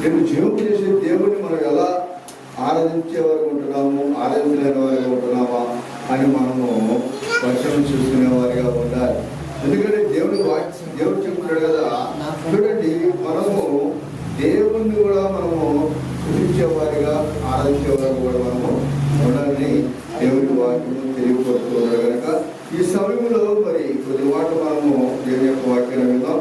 నేను జీవం చేసే దేవుడిని మనం ఎలా ఆరాధించే వారికి ఉంటున్నాము, ఆరాధించలేని వారిగా ఉంటున్నామా అని మనము పరిశ్రమ చూసుకునే వారిగా ఉండాలి. ఎందుకంటే దేవుడు చెప్తున్నాడు కదా, చూడండి మనము దేవుణ్ణి కూడా మనము పూజించేవారిగా ఆరాధించేవారు కూడా మనము ఉండాలని దేవుడి వాక్యము తెలియపరుస్తున్నారు కనుక ఈ సమయంలో మరి కొద్ది మాటలు మనము దేవుని యొక్క వాక్యాన్ని విందాం.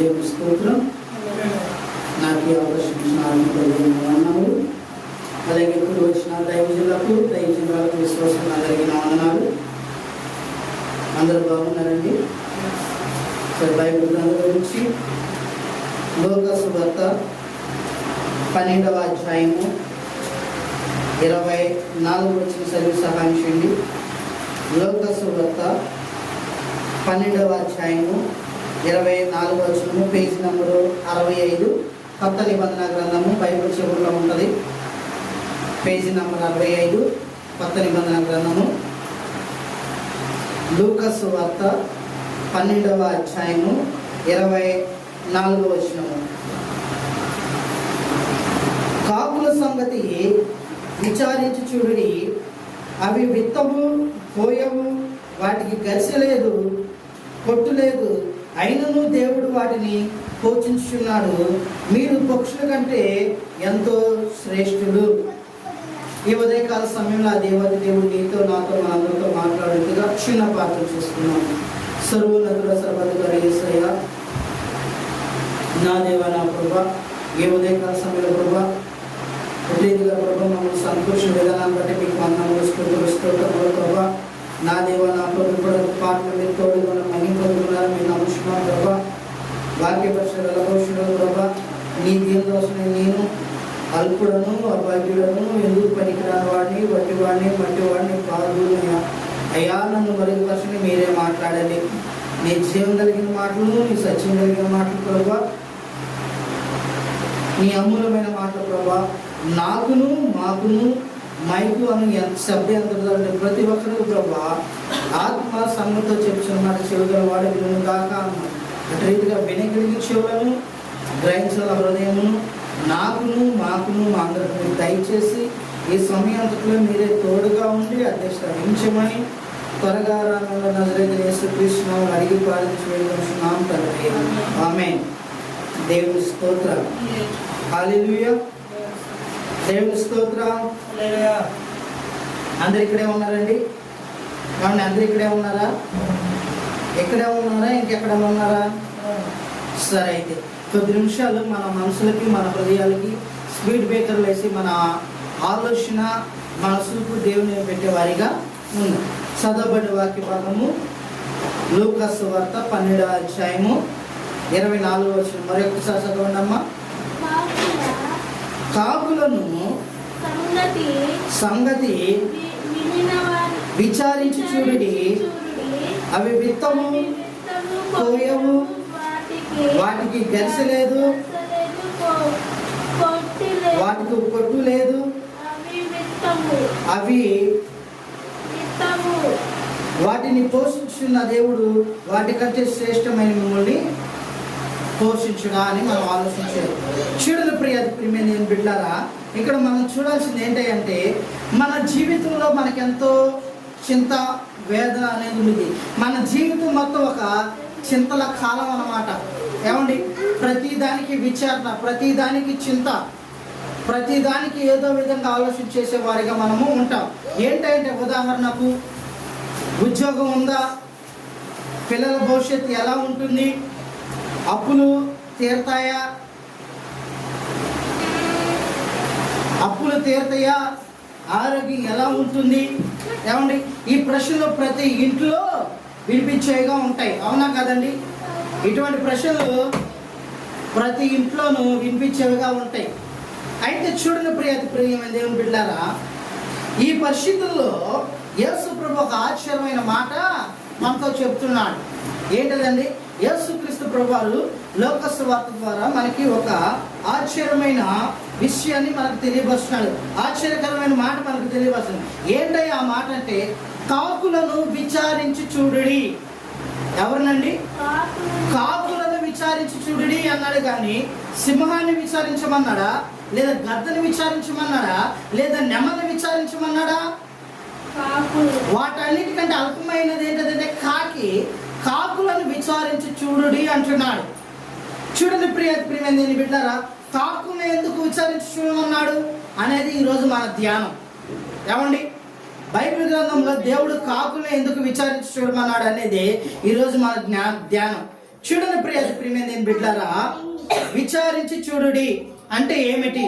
దేవుని స్తోత్రం. నాకు ఈ అవకాశం ఇచ్చినారు. అలాగే ఇప్పుడు వచ్చిన దైవజనులకు దైవజనులకు విశ్వాసం కలిగిన వందనాలు. అందరూ బాగున్నారండి. సరే, బైబిల్ గ్రంథం గురించి లూకా సువార్త 12వ అధ్యాయము 24 వచ్చిన చదివి సహాయం చేయండి. లూకా సువార్త 12వ అధ్యాయము 24 వచనము, పేజీ నంబరు 65, కొత్త నిబంధన గ్రంథము, బైబిల్ చివరిలో ఉంటుంది. పేజీ నంబర్ 65, కొత్త నిబంధన గ్రంథము, లూకా సువార్త 12వ అధ్యాయము 24 వచనము. కాకుల సంగతి విచారించి చూడుడి, అవి విత్తము పోయవు, వాటికి గరిసె లేదు, పొట్టు లేదు, అయినను దేవుడు వాటిని పోషించుచున్నాడు. మీరు పక్షుల కంటే ఎంతో శ్రేష్ఠుడు. ఈ ఉదయకాల సమయంలో ఆ దేవుడు నీతో నాతో మనందరితో మాట్లాడేట్టుగా చిన్న పాత్ర చూస్తున్నాం. సర్వోన్నతుడ సర్వాధికారి యేసయ్య, నా దేవ నా ప్రభా, ఈ ఉదయకాల సమయంలో ప్రభా రీతిగా ప్రభా మమ్మల్ని సంతోష విధానాన్ని బట్టి మీకు వందనములు ప్రభా. నా దేవ నా ప్రభు కూడా పాటలు మీరు తోడుగా మహిమపడుతున్నారు. మీరు నమ్ముచున్నాను ప్రభా. వాక్య పరిశుభ్ర ప్రభా, నీ దీనికోసం నేను అల్పుడను, అభాగ్యుడను, ఎందుకు పనికిరాని వాడిని, వట్టివాడిని, మట్టివాడిని కాదు అయ్యా. నన్ను మరుగుపరచని మీరే మాట్లాడండి. నీ జీవం కలిగిన మాటలు, నీ సత్యం కలిగిన మాటలు ప్రభా, నీ అమూలమైన మాటలు ప్రభా, నాకును మాకును మైకు అని శబ్ద యంత్రాలు ప్రతి ఒక్కరు ప్రభా ఆత్మ సమ్మతో చెప్తున్నమాట. చెవుగల వాడు విను కాక అన్నాడు. అటు రీతిగా వినగలిగి చెవులను, గ్రహించాల హృదయమును, నాకును మాకును మా అందరికీ దయచేసి ఈ సమయంలో మీరే తోడుగా ఉండి అధ్యక్షించమని త్వరగా రానున్న నజరేయుడైన యేసుక్రీస్తు అడిగి ప్రార్థించి వేడుకుంటున్నాం తండ్రి. ఆమేన్. దేవుని స్తోత్రం. హల్లెలూయా. దేవుని స్తోత్రం. అందరు ఇక్కడే ఉన్నారండి? కాబట్టి అందరు ఇక్కడే ఉన్నారా? ఎక్కడే ఉన్నారా? ఇంకెక్కడ ఉన్నారా? సరే, అయితే కొద్ది నిమిషాలు మన మనసులకి, మన హృదయాలకి స్పీడ్ బ్రేకర్లు వేసి మన ఆలోచన, మన చూపు దేవుని పెట్టేవారిగా ఉంది. చదవబడి వాక్య భాగము లూకా సువార్త 12వ అధ్యాయము 24 వచనం. మరొకసారి చదవండి అమ్మా. కాకులను సంగతి విచారించి చూడుడి, అవి విత్తము పోయవు, వాటికి గరిసె లేదు, వాటికి పొట్టు లేదు, అవి వాటిని పోషించున్న దేవుడు వాటికంటే శ్రేష్టమైన మిమ్మల్ని పోషించుడా అని మనం ఆలోచించాలి. చూడని ప్రియమైన బిడ్డారా, ఇక్కడ మనం చూడాల్సింది ఏంటంటే మన జీవితంలో మనకెంతో చింత, వేదన అనేది ఉంది. మన జీవితం మొత్తం ఒక చింతల కాలం అన్నమాట. ఏమండి, ప్రతిదానికి విచారణ, ప్రతిదానికి చింత, ప్రతిదానికి ఏదో విధంగా ఆలోచన చేసే వారిగా మనము ఉంటాం. ఏంటంటే ఉదాహరణకు ఉద్యోగం ఉందా, పిల్లల భవిష్యత్తు ఎలా ఉంటుంది, అప్పులు తీరుతాయా, ఆరోగ్యం ఎలా ఉంటుంది. ఏమండి, ఈ ప్రశ్నలు ప్రతి ఇంట్లో వినిపించేవిగా ఉంటాయి. అవునా కదండి? ఇటువంటి ప్రశ్నలు ప్రతి ఇంట్లోనూ వినిపించేవిగా ఉంటాయి. అయితే చూడండి ప్రియమైన దేవుని బిడ్డలారా, ఈ పరిస్థితుల్లో యేసు ప్రభు ఒక ఆశ్చర్యమైన మాట మనతో చెప్తున్నాడు. ఏంటదండి? యేసుక్రీస్తు ప్రభు వారు లోక సువార్త ద్వారా మనకి ఒక ఆశ్చర్యమైన విషయాన్ని మనకు తెలియపరుస్తున్నాడు. ఆశ్చర్యకరమైన మాట మనకు తెలియపరుస్తుంది. ఏంటయ్యా ఆ మాట అంటే, కాకులను విచారించి చూడుడి. ఎవరినండి? కాకులను విచారించి చూడుడి అన్నాడు. కానీ సింహాన్ని విచారించమన్నాడా, లేదా గద్దను విచారించమన్నాడా, లేదా నెమలిని విచారించమన్నాడా? వాటన్నిటికంటే అల్పమైనది ఏంటంటే కాకులను విచారించి చూడుడి అంటున్నాడు. చూడండి ప్రియమైన బిడ్డారా, కాకులను ఎందుకు విచారించి చూడమన్నాడు అనేది ఈరోజు మన ధ్యానం. ఏమండి? బైబిల్ గ్రంథంలో దేవుడు కాకులను ఎందుకు విచారించి చూడమన్నాడు అనేది ఈరోజు మన ధ్యానం. చూడండి ప్రియమైన బిడ్డారా, విచారించి చూడుడి అంటే ఏమిటి?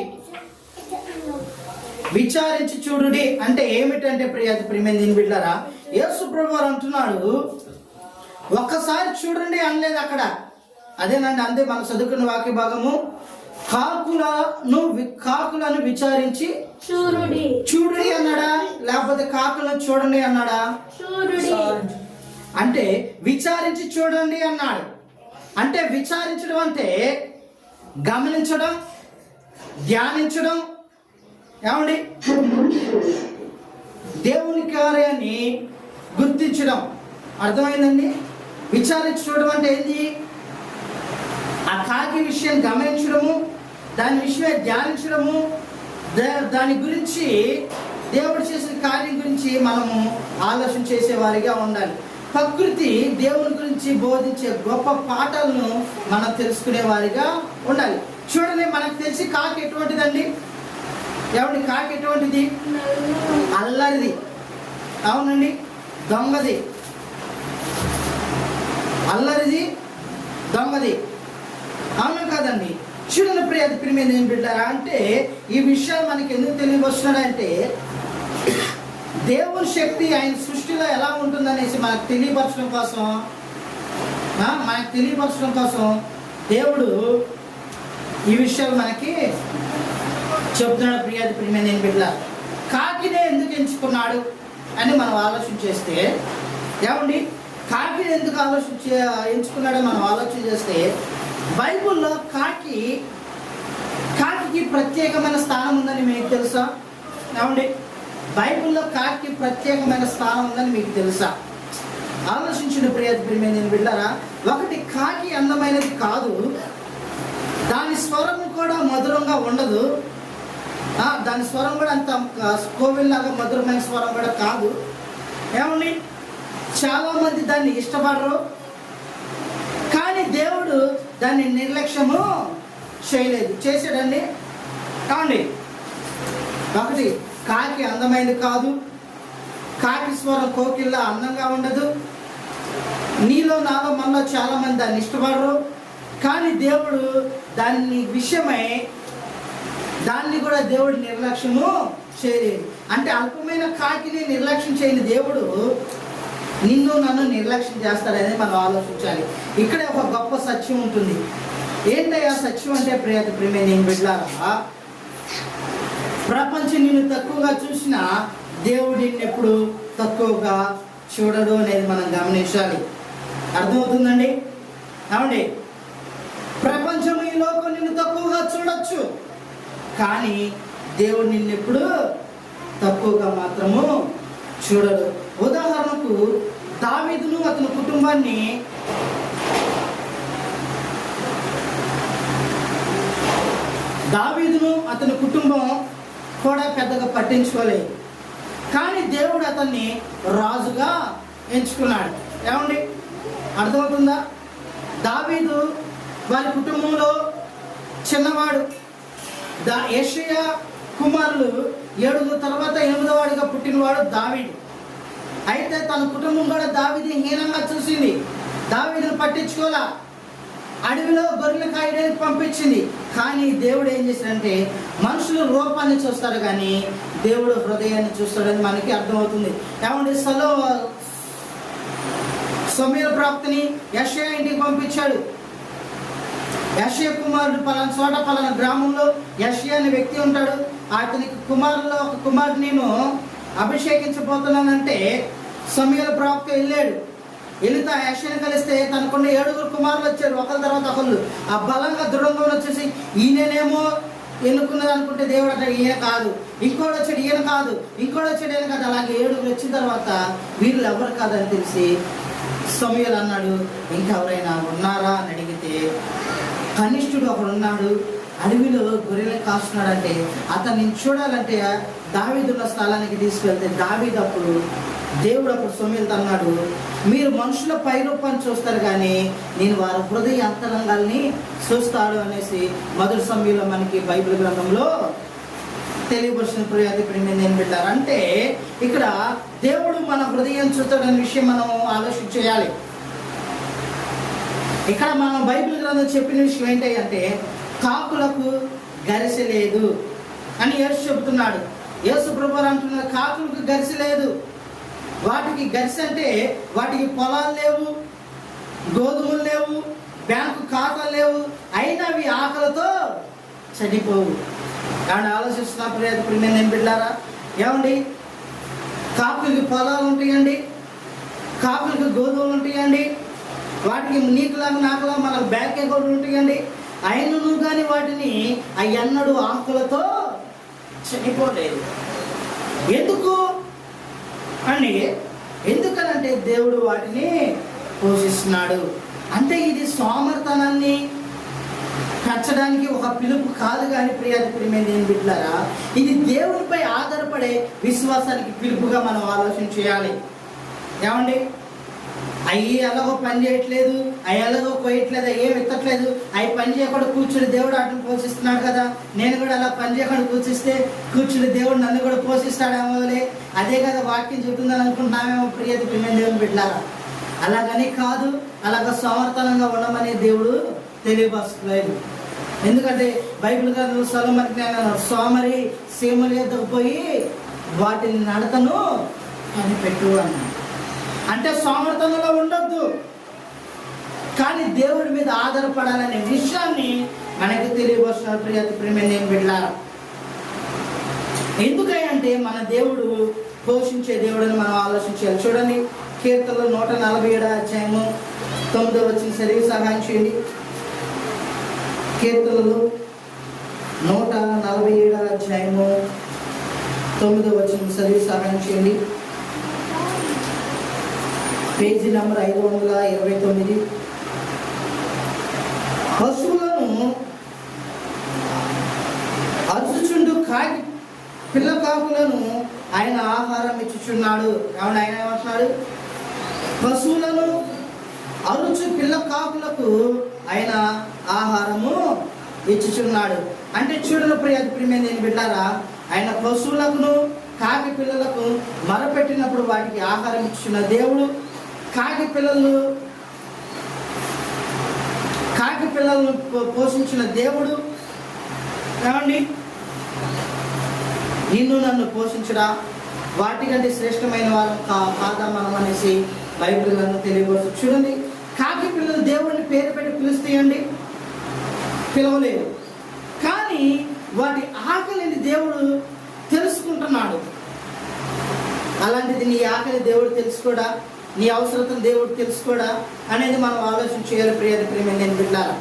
విచారించి చూడుడి అంటే ఏమిటంటే ప్రియమైన బిడ్డారా, యేసు ప్రభువు వారు అంటున్నాడు, ఒక్కసారి చూడండి అనలేదు అక్కడ. అదేనండి, అంతే మనం చదువుకున్న వాక్య భాగము. కాకులను విచారించి చూడుడి అన్నాడా, లేకపోతే కాకులను చూడండి అన్నాడా? అంటే విచారించి చూడండి అన్నాడు. అంటే విచారించడం అంటే గమనించడం, ధ్యానించడం. ఏమండి? దేవుని కార్యాన్ని గుర్తించడం. అర్థమైందండి? విచారించి చూడడం అంటే ఏంటి? ఆ కాకి విషయం గమనించడము, దాని విషయమే ధ్యానించడము, దాని గురించి, దేవుడు చేసిన కార్యం గురించి మనము ఆలోచన చేసేవారిగా ఉండాలి. ప్రకృతి దేవుని గురించి బోధించే గొప్ప పాఠాలను మనం తెలుసుకునే వారిగా ఉండాలి. చూడండి, మనకు తెలిసి కాకి ఎటువంటిదండి? ఏమండి? కాకి ఎటువంటిది? అల్లరిది. అవునండి, దొంగది. అల్లరిది, దొంగది. అవును కాదండి? చూడండి ప్రియమైన ఏం బిడ్డారా, అంటే ఈ విషయాలు మనకి ఎందుకు తెలియవస్తున్నాడంటే, దేవుని శక్తి ఆయన సృష్టిలో ఎలా ఉంటుందనేసి మనకు తెలియపరచడం కోసం దేవుడు ఈ విషయాలు మనకి చెప్తున్నాడు. ప్రియమైన ఏం బిడ్డ, కాకినే ఎందుకు ఎంచుకున్నాడు అని మనం ఆలోచన చేస్తే, ఏమండి కాకిని ఎందుకు ఎంచుకున్నాడో మనం ఆలోచన చేస్తే, బైబుల్లో కాకి ప్రత్యేకమైన స్థానం ఉందని మీకు తెలుసా? ఏమండి? బైబుల్లో కాకి ప్రత్యేకమైన స్థానం ఉందని మీకు తెలుసా? ఆలోచించిన ప్రియమైన బిడ్డారా, ఒకటి, కాకి అందమైనది కాదు, దాని స్వరం కూడా మధురంగా ఉండదు. దాని స్వరం కూడా అంత కోవిల్లాగా మధురమైన స్వరం కూడా కాదు. ఏమండి? చాలామంది దాన్ని ఇష్టపడరు, కానీ దేవుడు దాన్ని నిర్లక్ష్యము చేయలేదు. చేసాడండి? కావండి. ఒకటి, కాకి అందమైనది కాదు, కాకి స్వరం కోకిల్లా అందంగా ఉండదు, నీలో నాలో మనలో చాలామంది దాన్ని ఇష్టపడరు, కానీ దేవుడు దాన్ని కూడా దేవుడు నిర్లక్ష్యము చేయలేదు. అంటే అల్పమైన కాకిని నిర్లక్ష్యం చేయని దేవుడు నిన్ను నన్ను నిర్లక్ష్యం చేస్తాడని మనం ఆలోచించాలి. ఇక్కడే ఒక గొప్ప సత్యం ఉంటుంది. ఏంటయ్యా సత్యం అంటే ప్రియమైన ఏం బిడ్డలారా, ప్రపంచం నిన్ను తక్కువగా చూసినా దేవుడు నిన్నెప్పుడు తక్కువగా చూడడు అనేది మనం గమనించాలి. అర్థమవుతుందండి? ఏమండి? ప్రపంచం ఈ లోకం నిన్ను తక్కువగా చూడొచ్చు, కానీ దేవుడు నిన్నెప్పుడు తక్కువగా మాత్రము చూడడు. ఉదాహరణకు దావీదును అతని కుటుంబాన్ని అతని కుటుంబం కూడా పెద్దగా పట్టించుకోలేదు, కానీ దేవుడు అతన్ని రాజుగా ఎంచుకున్నాడు. ఏమండి? అర్థమవుతుందా? దావీదు వారి కుటుంబంలో చిన్నవాడు. యెషయా కుమారులు 7 తర్వాత 8వ వాడిగా పుట్టినవాడు దావీదు. అయితే తన కుటుంబం కూడా దావీదుని హీనంగా చూసింది, దావీదుని పట్టించుకోలా, అడవిలో గొర్రెలు కాయడానికి పంపించింది. కానీ దేవుడు ఏం చేశాడంటే, మనుషులు రూపాన్ని చూస్తాడు కానీ దేవుడు హృదయాన్ని చూస్తాడని మనకి అర్థమవుతుంది. ఏమంటే సమూయేలు ప్రవక్తని యెషయా ఇంటికి పంపించాడు. యెషయా కుమారుడు పలానా చోట పలానా గ్రామంలో యెషయా అనే వ్యక్తి ఉంటాడు, అతనికి కుమారుల్లో ఒక కుమారుడు నేను అభిషేకించబోతున్నానంటే సమూయేలు ప్రవక్త వెళ్ళాడు. వెళితే ఆ యెషయాని కలిస్తే తనకున్న 7 కుమారులు వచ్చారు, ఒకరి తర్వాత ఒకళ్ళు. ఆ బలంగా దృఢంగా వచ్చేసి ఈయనేమో ఎన్నుకున్నది అనుకుంటే దేవుడు అంటే ఈయన కాదు, ఇంకోటి వచ్చాడు ఈయన కాదు, ఇంకోటి వచ్చాడు ఈయన కాదు. అలాగే 7 వచ్చిన తర్వాత వీళ్ళు ఎవరు కాదని తెలిసి సమూయేలు అన్నాడు, ఇంకెవరైనా ఉన్నారా అని అడిగితే కనిష్ఠుడు ఒకడు ఉన్నాడు, అడవిలో గొర్రెలు కాస్తున్నాడంటే అతన్ని చూడాలంటే దావీదున్న స్థలానికి తీసుకెళ్తే దేవుడు అప్పుడు సమూయేలుతో అన్నాడు, మీరు మనుషుల పైరూపాన్ని చూస్తారు కానీ నేను వారి హృదయ అంతరంగాల్ని చూస్తాడు అనేసి మొదటి సమయంలో మనకి బైబిల్ గ్రంథంలో తెలియపరిచిన ప్రయాది నేను పెట్టారు. అంటే ఇక్కడ దేవుడు మన హృదయం చూస్తాడనే విషయం మనం ఆలోచన చేయాలి. ఇక్కడ మనం బైబిల్ గ్రంథం చెప్పిన విషయం ఏంటంటే కాకులకు గరిసె లేదు అని యేసు చెబుతున్నాడు. యేసు ప్రభువు అంటున్నాడు, కాకులకు గరిసె లేదు. వాటికి గరిసె అంటే వాటికి పొలాలు లేవు, గోధుమలు లేవు, బ్యాంకు ఖాతాలు లేవు, అయినా అవి ఆకలితో చనిపోవు. కానీ ఆలోచిస్తున్న ప్రయత్నం నేను బిడ్డారా, ఏమండి కాకులకి పొలాలు ఉంటాయండి, కాకులకి గోధుమలు ఉంటాయండి, వాటికి నీకులాగా నాకులా మనకు బ్యాంక్ అకౌంట్లు ఉంటాయండి, అయినను కానీ వాటిని ఎన్నడూ ఆకులతో చనిపోలేదు. ఎందుకు అని ఎందుకనంటే దేవుడు వాటిని పోషిస్తున్నాడు. అంటే ఇది సోమర్తనాన్ని పెంచడానికి ఒక పిలుపు కాదు కానీ ప్రియమైన బిడ్డలారా, ఇది దేవునిపై ఆధారపడే విశ్వాసానికి పిలుపుగా మనం ఆలోచన చేయాలి. ఏమండి అవి ఎలాగో పని చేయట్లేదు, అవి ఎలాగో కోయట్లేదు, ఏం ఎత్తట్లేదు, అవి పని చేయకుండా కూర్చుని దేవుడు వాటిని పోషిస్తున్నాడు కదా, నేను కూడా అలా పని చేయకుండా కూర్చుని దేవుడు నన్ను కూడా పోషిస్తాడేమోలే, అదే కదా వాక్యం చెప్తుందని అనుకుంటున్నామేమో ప్రియమైన దేవుని బిడ్డలారా. అలాగని కాదు, అలాగ సమర్థనంగా ఉండమని దేవుడు తెలియపరచలేదు. ఎందుకంటే బైబిల్ గ్రంథంలో సొలొమోనుకి సోమరి సీమల యొద్దకు పోయి వాటిని నడతను కనిపెట్టు అన్నాడు. అంటే సోమర్థనంలో ఉండొద్దు, కానీ దేవుడి మీద ఆధారపడాలనే విషయాన్ని మనకు తెలియవలసిన ప్రియమైన బిడ్డలారా. ఎందుకంటే మన దేవుడు పోషించే దేవుడని మనం ఆలోచించాలి. చూడండి, కీర్తనలో 147 అధ్యాయము 9వ వచనం చదివి సహాయం చేయండి. కీర్తనలు 147 అధ్యాయము 9వ వచనం చదివి సహాయం చేయండి. Page number 529. పశువులను అరుచుచుండు కాకి పిల్ల కాకులను ఆయన ఆహారం ఇచ్చుచున్నాడు. ఏమన్నా ఆయన ఏమంటున్నాడు? పశువులను అరుచు పిల్ల కాకులకు ఆయన ఆహారము ఇచ్చుచున్నాడు. అంటే చూడని ప్రియమైన బిడ్డారా, ఆయన పశువులకును కాకి పిల్లలకు మరపెట్టినప్పుడు వాటికి ఆహారం ఇచ్చుచున్న దేవుడు, కాకి పిల్లలను పోషించిన దేవుడు. ఏమండి నిన్ను నన్ను పోషించడా వాటికంటే శ్రేష్టమైన వారు కాదా మనం అనేసి బైబిల్ గ్రంథం తెలియవచ్చు. చూడండి, కాకి పిల్లలు దేవుడిని పేరు పెట్టి పిలుస్తాయండి, పిలవలేదు, కానీ వాటి ఆకలిని దేవుడు తెలుసుకుంటున్నాడు. అలాంటిది నీ ఆకలి దేవుడు తెలుసుకోడా, నీ అవసరతను దేవుడు తెలుసుకోడా అనేది మనం ఆలోచన చేయాలి ప్రియమైన బిడ్డలారా.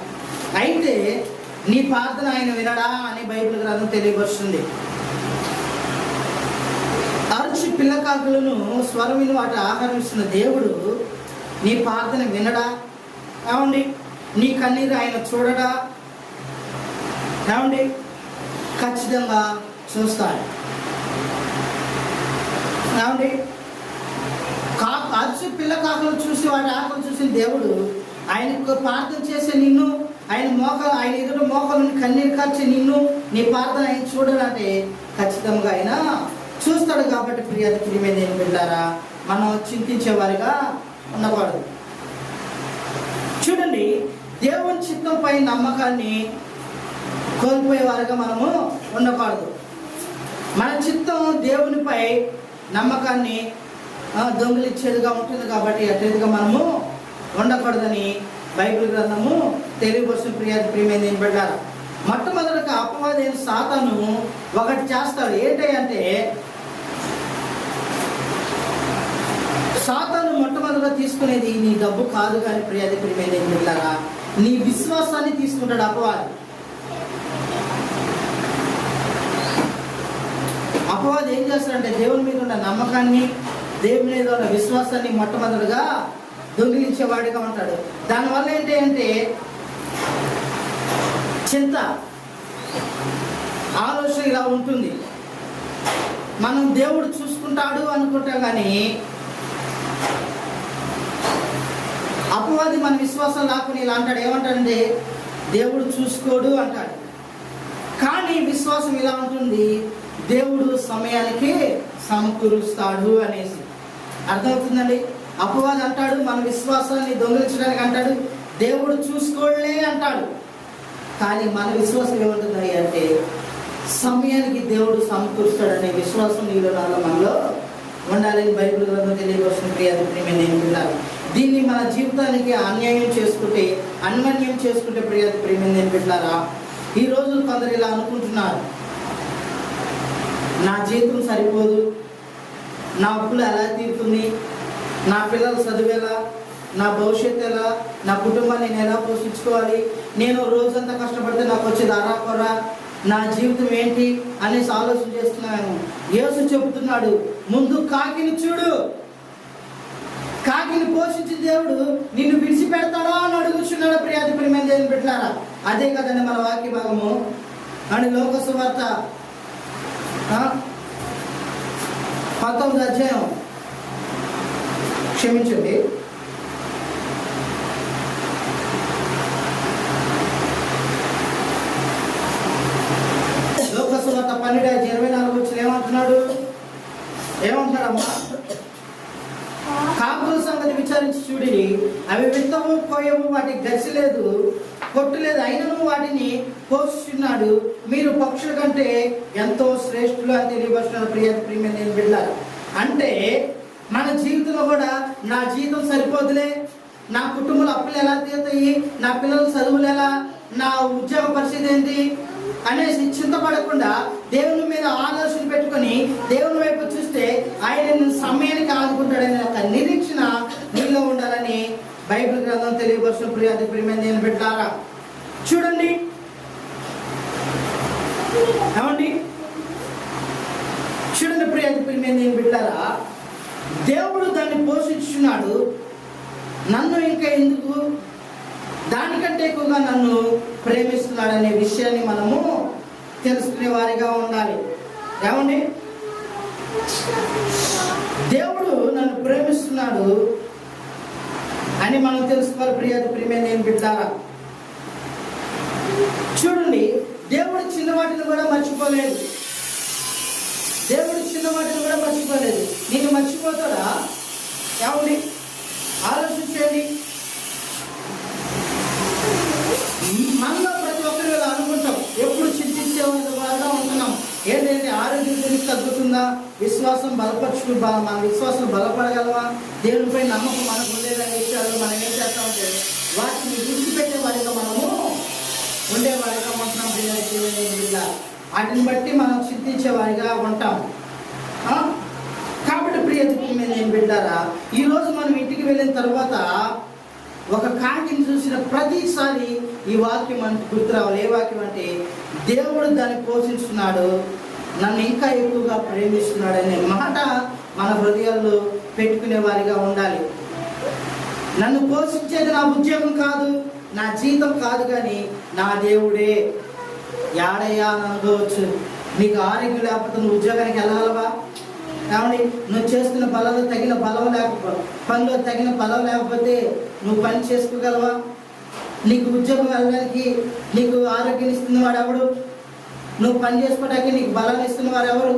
అయితే నీ ప్రార్థన ఆయన వినడా అని బైబిల్ గ్రంథం తెలియపరుస్తుంది. అరుచి పిల్లకాకులను స్వరమిని వాటి ఆహారం ఇస్తున్న దేవుడు నీ ప్రార్థన వినడా? ఏమండి నీ కన్నీరు ఆయన చూడడా? ఏమండి ఖచ్చితంగా చూస్తాడు. ఏమండి అరుచి పిల్ల కాకులు చూసి వాటి ఆకలి చూసిన దేవుడు ఆయనకు ప్రార్థన చేసే నిన్ను, ఆయన ఎదుట మోకాలను కన్నీరు కార్చే నిన్ను, నీ ప్రార్థన ఆయన చూడాలంటే ఖచ్చితంగా ఆయన చూస్తాడు. కాబట్టి ప్రియమైన ఏం బిడ్డారా, మనం చింతించేవారిగా ఉండకూడదు. చూడండి, దేవుని చిత్తంపై నమ్మకాన్ని కోల్పోయేవారిగా మనము ఉండకూడదు. మన చిత్తం దేవునిపై నమ్మకాన్ని దొంగిలిచ్చేదిగా ఉంటుంది. కాబట్టి అట్లేదిగా మనము ఉండకూడదని బైబిల్ గ్రంథము తెలియపరుస్తున్న ప్రియమైన ఏం పెట్టారు. మొట్టమొదటిగా అపవాది అయిన సాతాను ఒకటి చేస్తాడు. ఏంటంటే సాతాను మొట్టమొదటిగా తీసుకునేది నీ డబ్బు కాదు కానీ ప్రియమైన ఏం పెట్టారా, నీ విశ్వాసాన్ని తీసుకుంటాడు అపవాది. అపవాది ఏం చేస్తాడంటే దేవుని మీద ఉన్న నమ్మకాన్ని, దేవుని మీద ఉన్న విశ్వాసాన్ని మొట్టమొదటిగా దొంగిలించేవాడిగా ఉంటాడు. దానివల్ల ఏంటి అంటే చింత, ఆలోచన ఇలా ఉంటుంది. మనం దేవుడు చూసుకుంటాడు అనుకుంటాం కానీ అపవాది మన విశ్వాసం లాక్కుని ఇలా అంటాడు. ఏమంటాడంటే దేవుడు చూసుకోడు అంటాడు. కానీ విశ్వాసం ఇలా ఉంటుంది, దేవుడు సమయానికి సమకూరుస్తాడు అనేసి. అర్థమవుతుందండి? అపవాది అంటాడు మన విశ్వాసాన్ని దొంగిలించడానికి అంటాడు దేవుడు చూసుకోలే అంటాడు. కానీ మన విశ్వాసం ఏముంటుంది అంటే సమయానికి దేవుడు సమకూరుస్తాడనే విశ్వాసం నీలో నాలో మనలో ఉండాలని బైబిల్ గ్రంథం తెలియవలసిన ప్రియమైన ఏం పిల్లారు. దీన్ని మన జీవితానికి అన్యాయం చేసుకుంటే, అన్వన్యం చేసుకుంటే ప్రియమైన ఏం పిల్లారా, ఈ రోజు కొందరు ఇలా అనుకుంటున్నారు, నా జీవితం సరిపోదు, నా అప్పులు ఎలా తీరుతుంది, నా పిల్లల చదువేలా, నా భవిష్యత్తు ఎలా, నా కుటుంబాన్ని నేను ఎలా పోషించుకోవాలి, నేను రోజంతా కష్టపడితే నాకు వచ్చేది అరాకొరా, నా జీవితం ఏంటి అనేసి ఆలోచన చేస్తున్నాను. యేసు చెబుతున్నాడు, ముందు కాకిని చూడు, కాకిని పోషించిన దేవుడు నిన్ను విడిచిపెడతాడా అని అడుగుతున్నాడు. ప్రియమైన దేవుని బిడ్డలారా, అదే కదండి మన వాక్య భాగము. అని లోక సువార్త 19వ అధ్యాయం, క్షమించండి, లోక సువార్త 12:24 వచ్చిన ఏమంటున్నాడమ్మా, కాకుల సంగతి విచారించి చూడి, అవి విత్తము కోయము, వాటికి గసి లేదు, కొట్టు లేదు, అయినను వాటిని పోషిస్తున్నాడు, మీరు పక్షుల కంటే ఎంతో శ్రేష్ఠులు అని తెలియవలసిన ప్రియమైన నేను బిడ్డలారా. అంటే మన జీవితంలో కూడా నా జీవితం సరిపోదులే, నా కుటుంబంలో అప్పులు ఎలా తీరుతాయి, నా పిల్లల చదువులు ఎలా, నా ఉద్యోగ పరిస్థితి ఏంటి అనేసి చింతపడకుండా దేవుని మీద ఆలోచన పెట్టుకొని దేవుని వైపు చూస్తే ఆయన సమయానికి ఆదుకుంటాడనే ఒక నిరీక్షణ నీలో ఉండాలని బైబిల్ గ్రంథం తెలియవలసిన ప్రియమైన నేను పెట్టారా. చూడండి ఏమండి, చూడండి ప్రియమైన నేను బిడ్డారా, దేవుడు దాన్ని పోషించున్నాడు, నన్ను ఇంకా ఎందుకు, దానికంటే ఎక్కువగా నన్ను ప్రేమిస్తున్నాడు అనే విషయాన్ని మనము తెలుసుకునే వారిగా ఉండాలి. ఏమండి, దేవుడు నన్ను ప్రేమిస్తున్నాడు అని మనం తెలుసుకోవాలి. ప్రియమైన నేను బిడ్డారా, చూడండి, దేవుడు చిన్న వాటిని కూడా మర్చిపోలేదు. దేవుడు చిన్న వాటిని కూడా మర్చిపోలేదు. నేను మర్చిపోతాడా? ఏమండి, ఆలోచించండి. మనలో ప్రతి ఒక్కరు ఇలా అనుకుంటాం, ఎప్పుడు చింతించే వాళ్ళగా ఉంటున్నాం. ఏంటంటే ఆరోగ్యం గురించి తగ్గుతుందా, విశ్వాసం మన విశ్వాసం బలపడగలవా, దేవునిపై నమ్మకం మనకు ఉండేదనే విషయాలు మనం ఏం చేస్తామంటే వాటిని విడిచిపెట్టే వారిగా మనము ఉండేవారిగా ఉంటున్నాం. వాటిని బట్టి మనం చింతించే వారిగా ఉంటాం. కాబట్టి ప్రియమైన నేను బిడ్డారా, ఈరోజు మనం ఇంటికి వెళ్ళిన తర్వాత ఒక కాకిని చూసిన ప్రతిసారి ఈ వాక్యం మనకు గుర్తు రావాలి. ఏ వాక్యం అంటే దేవుడు దాన్ని పోషిస్తున్నాడు, నన్ను ఇంకా ఎక్కువగా ప్రేమిస్తున్నాడు అనే మాట మన హృదయాల్లో పెట్టుకునే వారిగా ఉండాలి. నన్ను పోషించేది నా ఉద్యోగం కాదు, నా జీతం కాదు, కానీ నా దేవుడే. యాడయ్యా అనుకోవచ్చు, నీకు ఆరోగ్యం లేకపోతే నువ్వు ఉద్యోగానికి వెళ్ళగలవా? ఏమండి, నువ్వు చేస్తున్న పనిలో తగిన బలం లేకపోతే నువ్వు పని చేసుకోగలవా? నీకు ఉద్యోగం వెళ్ళడానికి నీకు ఆరోగ్యం ఇస్తున్న వాడు ఎవడు? నువ్వు పని చేసుకోవడానికి నీకు బలాన్ని ఇస్తున్న వారు ఎవరు?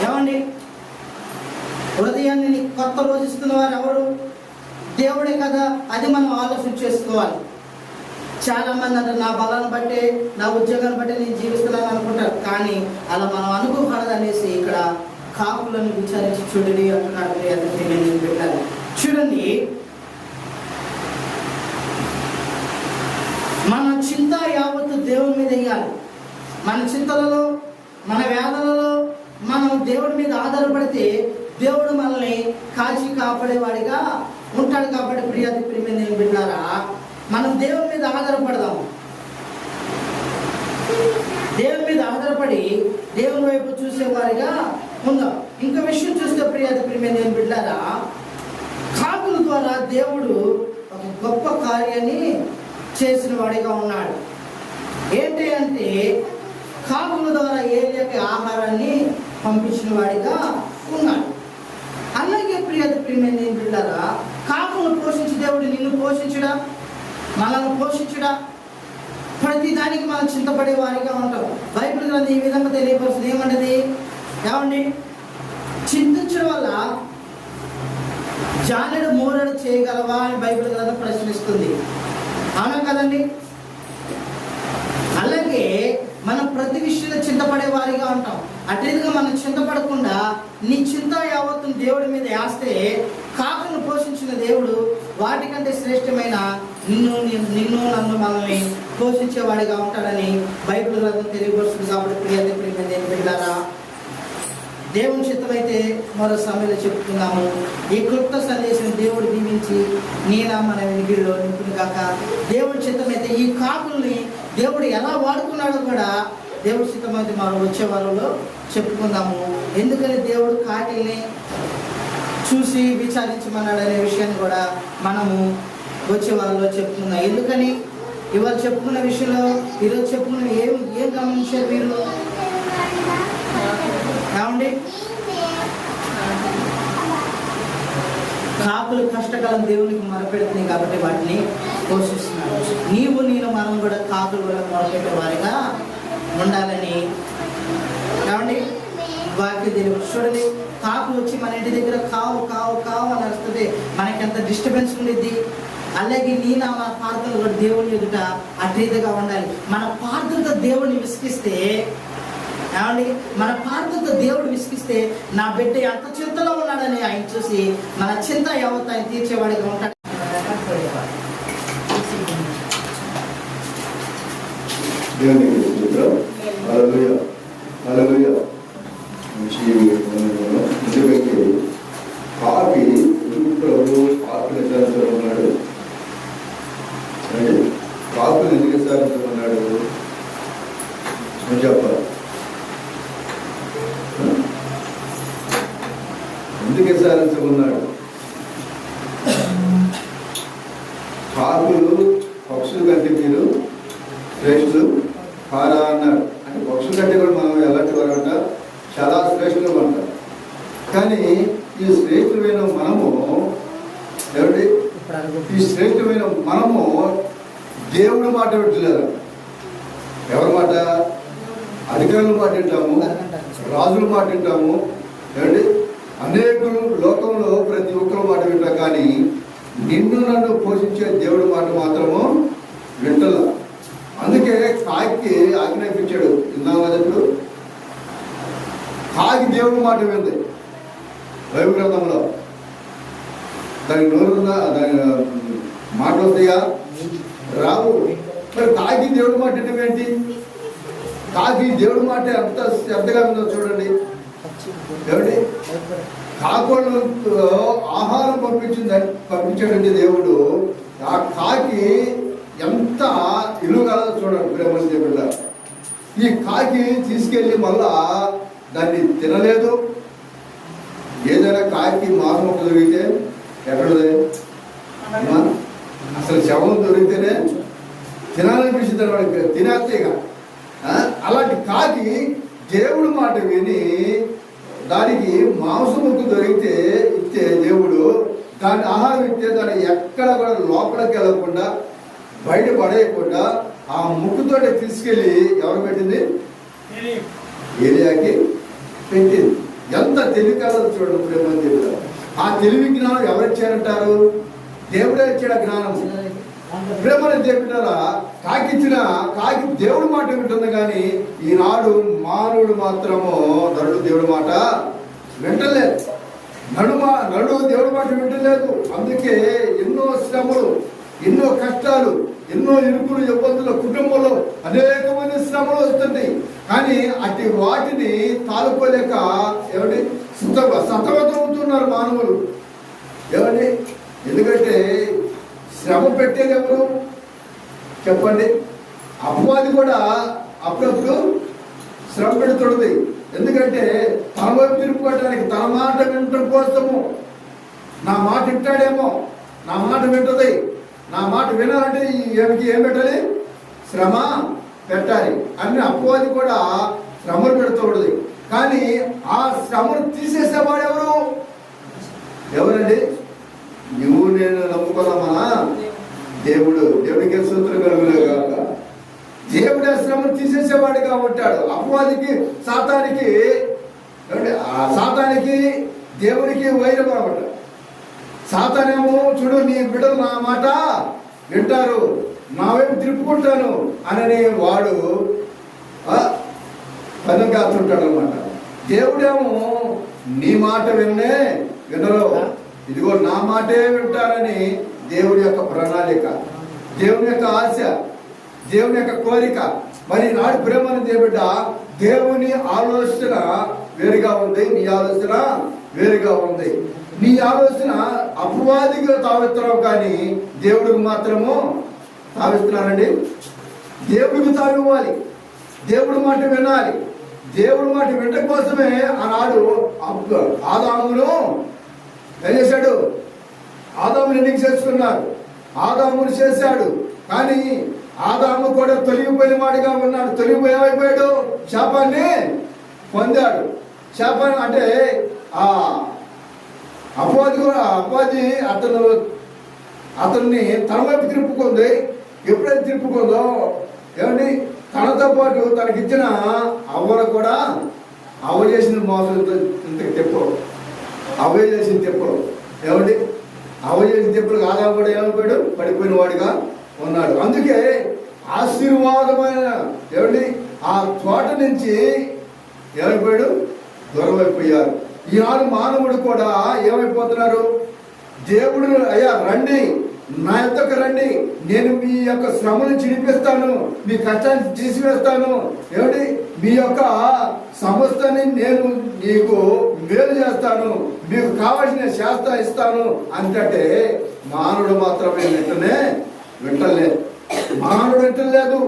ఏమండి, హృదయాన్ని నీకు కొత్త రోజు ఇస్తున్న వారు ఎవరు? దేవుడే కదా. అది మనం ఆలోచన చేసుకోవాలి. చాలా మంది అంటారు, నా బలాన్ని బట్టే, నా ఉద్యోగాన్ని బట్టే నేను జీవిస్తున్నాను అనుకుంటారు. కానీ అలా మనం అనుకోకూడదు అనేసి ఇక్కడ కాకులను విచారించి చూడండి అంటున్నాడు. పెట్టాలి. చూడండి, మన చింత యావత్తు దేవుని మీద వేయాలి. మన చింతలలో, మన వేదనలలో మనం దేవుడి మీద ఆధారపడితే దేవుడు మనల్ని కాచి కాపాడేవాడిగా ఉంటాడు. కాబట్టి ప్రియమైన బిడ్డలారా, మనం దేవుని మీద ఆధారపడదాము. దేవుని మీద ఆధారపడి దేవుని వైపు చూసేవారిగా ఉందాం. ఇంకో విషయం చూస్తే ప్రియమైన బిడ్డలారా, కాకుల ద్వారా దేవుడు ఒక గొప్ప కార్యాన్ని చేసిన వాడిగా ఉన్నాడు. ఏంటి అంటే, కాకుల ద్వారా ఏలియాకి ఆహారాన్ని పంపించిన వాడిగా ఉన్నాడు. అలాగే ప్రియమైన బిడ్డలారా, కాకులను పోషించి దేవుడు నిన్ను పోషించడా, మనల్ని పోషించడా? ప్రతి దానికి మనం చింతపడే వారిగా ఉంటాం. బైబిల్ గ్రంథం ఈ విధంగా తెలియపరుస్తుంది. ఏమంటది? ఏమండి, చింతించడం వల్ల జానెడు మూరడు చేయగలవా అని బైబిల్ గ్రంథం ప్రశ్నిస్తుంది. అవునా కదండి? అలాగే మనం ప్రతి విషయంలో చింతపడే వారిగా ఉంటాం. అట్లా మనం చింతపడకుండా నీ చింత యావత్తు దేవుడి మీద వేస్తే, కాకులను పోషించిన దేవుడు వాటికంటే శ్రేష్టమైన నిన్ను నన్ను మనల్ని పోషించేవాడిగా ఉంటాడని బైబిల్ గ్రంథం తెలియపరుస్తుంది. కాబట్టి ప్రియమైన బిడ్డలారా, దేవుని చిత్తమైతే మరో సమయంలో చెప్పుకుందాము. ఈ క్లుప్త సందేశం దేవుడు దీవించి నీనా మన వినికిడిలో నింపును కాక. దేవుడి చిత్తమైతే ఈ కాకుల్ని దేవుడు ఎలా వాడుకున్నాడో కూడా దేవుడి చిత్తమైతే మనం వచ్చే వారంలో చెప్పుకుందాము. ఎందుకని దేవుడు కాకిల్ని చూసి విచారించమన్నాడనే విషయాన్ని కూడా మనము వచ్చే వారంలో చెప్పుకుందాం. ఎందుకని ఇవాళ చెప్పుకున్న విషయంలో ఈరోజు చెప్పుకున్న ఏం గమనించారు మీరు? ఏమండి, కాకులు కష్టకాలం దేవునికి మొరపెడుతున్నాయి కాబట్టి వాటిని పోషిస్తున్నాడు. నేను మనం కూడా కాకులు కూడా మొరపెట్టే వారిగా ఉండాలని ఏమండి వాక్యం తెలియదు. చూడండి, కాకు వచ్చి మన ఇంటి దగ్గర కావు కావు కావు అని వస్తుంది, మనకి ఎంత డిస్టర్బెన్స్ ఉండేది. అలాగే మన ప్రార్థనలు కూడా దేవుని ఎదుట అట్రీతిగా ఉండాలి. మన ప్రార్థనతో దేవుడిని విసిగిస్తే, ఏమండి, మన ప్రార్థనతో దేవుడు విసిగిస్తే నా బిడ్డ ఎంత చింతలో ఉన్నాడని ఆయన చూసి మన చింత యావత్తు ఆయన తీర్చేవాడిగా ఉంటాడు. కాకి ప్రభు కాకులు విచారించమన్నాడు. కాకులు ఎందుకు విచారించమన్నాడు అని చెప్పాలి. ఎందుకు విచారించమన్నాడు? కాకులు పక్షుల కంటే మీరు శ్రేష్ఠులు కారా అన్నాడు. అంటే పక్షుల కంటే కూడా మనం ఎలాంటి వారు అంట? చాలా శ్రేష్ఠులు అంటారు. కానీ ఈ శ్రేష్ఠమైన మనము ఏమిటి? ఈ శ్రేష్ఠమైన మనము దేవుడి మాట వింటలేదు. ఎవరి మాట? అధికారుల మాట వింటాము, రాజుల మాట వింటాము. ఏమిటి? అనేకులు లోకంలో ప్రతి ఒక్కరు మాట వింటాం. కానీ నిన్ను నన్ను పోషించే దేవుడి మాట మాత్రము వింటలా. అందుకే కాకి ఆజ్ఞాపించాడు. విన్నామప్పుడు కాకి దేవుడి మాట వింది. బైబిల్ గ్రంథంలో దానికి నోరుందా? దాని మాట వస్తాయా? రావు. మరి కాకి దేవుడి మాట అంటే ఏంటి? కాకి దేవుడి మాట ఎంత శ్రద్ధగా ఉందో చూడండి. ఏమండి, కాకులతో ఆహారం పంపించాడండి దేవుడు. ఆ కాకి ఎంత ఇల్లు కలదో చూడండి ప్రేమని దేవుళ్ళ. ఈ కాకి తీసుకెళ్ళి మళ్ళా దాన్ని తినలేదు. ఏదైనా కాకి మాంసం ఒక దొరికితే ఎక్కడదే? అసలు శవం దొరికితేనే తినాలనిపించింది వాడికి, తినేస్తేగా. అలాంటి కాకి దేవుడు మాట విని దానికి మాంసముకు దొరికితే ఇస్తే దేవుడు దాన్ని ఆహారం ఇస్తే దాన్ని ఎక్కడ కూడా లోపలికి వెళ్ళకుండా బయట పడేయకుండా ఆ ముక్కుతోటి తీసుకెళ్ళి ఎవరు పెట్టింది? ఏలియాకి పెట్టింది. ఎంత తెలివి కలదు చూడండి ప్రేమ దేవుడు. ఆ తెలివి జ్ఞానం ఎవరిచ్చారంటారు? దేవుడే ఇచ్చాడు జ్ఞానం. ప్రేమని దేవుడారా, కాకిచ్చిన కాకి దేవుడి మాట వింటుంది. కానీ ఈనాడు మానవుడు మాత్రము నరుడు దేవుడి మాట వింటలేదు. నడు దేవుడి మాట వింటలేదు. అందుకే ఎన్నో శ్రమలు ఎన్నో కష్టాలు, ఎన్నో ఇరుకులు, ఇబ్బందులు, కుటుంబంలో అనేకమైన శ్రమలు వస్తున్నాయి. కానీ అటు వాటిని తాలుకోలేక ఏమండి సతమతమవుతున్నారు మానవులు. ఏమండి, ఎందుకంటే శ్రమ పెట్టేది ఎవరు చెప్పండి? అపవాది కూడా అప్పుడప్పుడు శ్రమ పెడుతుంది. ఎందుకంటే తన వైపు తిరుపుకోవటానికి, తన మాట వినటం కోసము. నా మాట వింటాడేమో, నా మాట వింటది, నా మాట వినాలంటే ఏమిటి, ఏం పెట్టాలి? శ్రమ పెట్టాలి అని అపవాది కూడా శ్రమలు పెడుతుంది. కానీ ఆ శ్రమను తీసేసేవాడు ఎవరండి? నువ్వు నేను నమ్ముకున్నామా? దేవుడికి సూత్రం కలుగులే కాక దేవుడు ఆ శ్రమను తీసేసేవాడిగా ఉంటాడు. అపవాదికి, సాతానికి దేవునికి వైరం అనమాట. సాతానేమో చూడు, నీ బిడ్డలు నా మాట వింటారు, నా వైపు తిరుపుకుంటాను అని వాడు పని కాస్తుంటాడు అనమాట. దేవుడేమో నీ మాట వినరు, ఇదిగో నా మాటే వింటారని దేవుడి యొక్క ప్రణాళిక, దేవుని యొక్క ఆశ, దేవుని యొక్క కోరిక. మరి నాడు ప్రేమని దేవుడ, దేవుని ఆలోచన వేరుగా ఉంది, నీ ఆలోచన వేరుగా ఉంది. నీ ఆలోచన అపవాదిగా తావిస్తున్నావు, కానీ దేవుడికి మాత్రము తావిస్తున్నానండి. దేవుడికి తావివ్వాలి, దేవుడి మాట వినాలి. దేవుడి మాట వినడం కోసమే ఆనాడు ఆదామును ఏం చేశాడు? ఆదాముని ఎన్నిక చేసుకున్నాడు, ఆదామును చేశాడు. కానీ ఆదాము కూడా తొలగిపోయిన వాడిగా ఉన్నాడు. తొలగిపోయి ఏమైపోయాడు? శాపాన్ని పొందాడు. శాపాన్ని అంటే అపవాది అతన్ని తన వైపు తిరుపుకుంది. ఎప్పుడైతే తిరుపుకుందో ఏమండి, తనతో పాటు తనకిచ్చిన అవ్వను కూడా అవ్వ చేసిన మోసం ఇంతకు తెప్పరు, అవ్వ చేసిన తెప్పరు. ఏమండి, అవ్వ చేసిన తెప్పులకు ఆదాము కూడా ఏమైపోయాడు? పడిపోయిన వాడిగా ఉన్నాడు. అందుకే ఆశీర్వాదమైన ఏమండి ఆ తోట నుంచి ఏమైపోయాడు? దూరం అయిపోయారు. ఈనాడు మానవుడు కూడా ఏమైపోతున్నారు? దేవుడు అయ్యా రండి, నా యొక్కకు రండి, నేను మీ యొక్క శ్రమను చిడిపిస్తాను, మీ కష్టాన్ని తీసివేస్తాను, ఏమిటి మీ యొక్క సమస్తాన్ని నేను నీకు మేలు చేస్తాను, మీకు కావాల్సిన శాస్త్ర ఇస్తాను అంటే మానవుడు మాత్రమే వింటలేదు. మానవుడు వింటలేదు.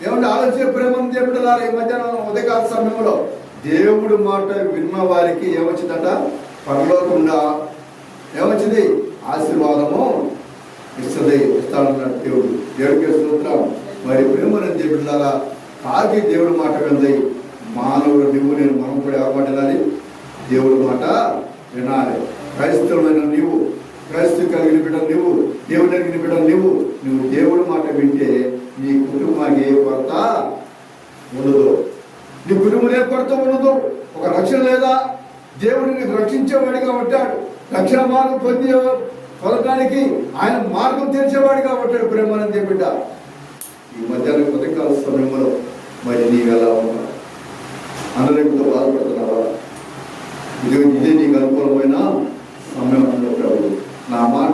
ఏమంటే ఆలోచన ప్రేమను చెప్తున్నారు. ఈ మధ్యాహ్నం ఉదయకాల సమయంలో దేవుడు మాట విన్న వారికి ఏమొచ్చిందట? పరలోకంగా ఏమొచ్చింది? ఆశీర్వాదము ఇస్తానన్నాడు దేవుడు. దేవుడికి స్తోత్రం. మరి ప్రేమను చెప్పిందాలా కాకి దేవుడి మాట వింది. మానవుడు నువ్వు నేను మనం కూడా ఎవరి వినాలి? దేవుడి మాట వినాలి. క్రైస్తవులైన నీవు, క్రైస్తవు కలిగిన బిడ్డ నువ్వు, దేవుడు కలిగిన బిడ్డ నువ్వు దేవుడి మాట వింటే నీ కుటుంబానికి ఏ కొరత ఉండదు, నీ కుటుంబం ఏ కొరత ఉండదు. ఒక రక్షణ లేదా? దేవుడు నీకు రక్షించేవాడిగా ఉంటాడు. రక్షణ మార్గం పొందడానికి ఆయన మార్గం తెరిచేవాడిగా ఉంటాడు. ప్రేమానంద బిడ్డ, ఈ మధ్యాహ్నం ఉదయకాల సమయంలో మరి నీవు ఎలా ఉన్నావు? అనారోగ్యంతో బాధపడుతున్నావా? ఇదే నీకు అనుకూలమైన సమయం ప్రభు, నా మాట